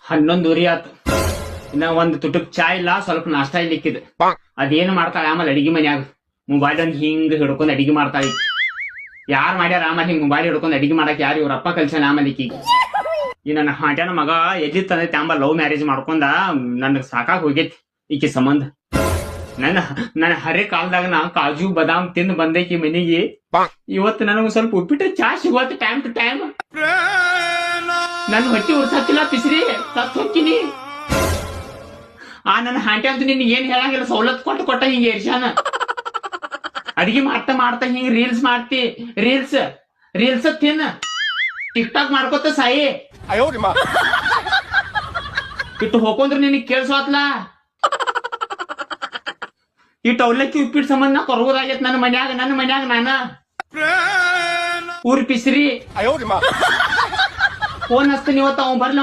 11 ಆತು. ಇನ್ನ ಒಂದ್ ತುಟಕ್ ಚಾ ಇಲ್ಲ, ಸ್ವಲ್ಪ ನಾಷ್ಟ ಇಲ್ಲಿಕ್ಕಿದ್. ಅದೇನು ಮಾಡ್ತಾಳ ಆಮೇಲೆ ಅಡಿಗೆ ಮನ್ಯಾಗ ಮೊಬೈಲ್ ಒಂದ್ ಹಿಂಗ್ ಹಿಡ್ಕೊಂಡ್ ಅಡಿಗೆ ಮಾಡ್ತಾಳ. ಯಾರ್ ಮಾಡ್ಯಾರ ಆಮೇಲೆ ಹಿಂಗ್ ಮೊಬೈಲ್ ಹಿಡ್ಕೊಂಡ್ ಅಡಿಗೆ ಮಾಡಕ್ ಯಾರು ಇವ್ರಪ್ಪ ಕಲ್ಸ್ಯಾನ ಆಮೇಲೆ ಈಕಿ. ಈ ನನ್ನ ಹಾಟ್ಯಾನ ಮಗ ಎಲ್ಲಿ ತಂದೈತಿ ಆಂಬ ಲವ್ ಮ್ಯಾರೇಜ್ ಮಾಡ್ಕೊಂಡ ನನ್ಗ್ ಸಾಕಾಗ್ ಹೋಗೈತಿ ಈಕಿ ಸಂಬಂಧ. ನನ್ನ ಹರೇ ಕಾಲದಾಗ ನಾ ಕಾಜು ಬಾದಾಮ್ ತಿಂದು ಬಂದೈಕಿ ಮನಿಗೆ. ಇವತ್ತು ನನಗ್ ಸ್ವಲ್ಪ ಉಪ್ಪಿಟ್ಟು ಚಾ ಸಿಗೋತ್ ಟೈಮ್ ಟು ಟೈಮ್. ನನ್ ಹೊಟ್ಟಿ ಉರ್ಸತ್ತಿಲ್ಲ ಪಿಸ್ರಿ ಸತ್ ಹೊಕ್ಕಿನಿ. ನನ್ನ ಹಾಂಟಿ ಅಂತ ನಿನ್ ಏನ್ ಹೇಳಂಗಿಲ್ಲ, ಸವಲತ್ ಕೊಟ್ಟ ಹಿಂಗ ಇರ್ಷಾನ ಅಡಿಗೆ ಮಾಡ್ತಾ ಮಾಡ್ತಾ ಹಿಂಗ್ ರೀಲ್ಸ್ ಮಾಡ್ತಿ. ರೀಲ್ಸ್ ತಿನ್ನ ಟಿಕ್ ಟಾಕ್ ಮಾಡ್ಕೊತ ಸಾಯಿ ಇಟ್ಟು ಹೋಕೊಂಡ್ರೆ ನಿನಗ್ ಕೇಳ್ಸೋತ್ಲಾ. ಇಟ್ಟು ಅವಲಕ್ಕಿ ಉಪ್ಪಿಟ್ಟು ಸಂಬಂಧ ನಾ ಕೊರಗೋದಾಗೈತ್ ನನ್ನ ಮನ್ಯಾಗ ನಾನ ಊರ್ ಪಿಸ್ರಿ ಫೋನ್ ಹಚ್ತೀನಿ ಇವತ್ತ ಅವ್ ಬರ್ಲ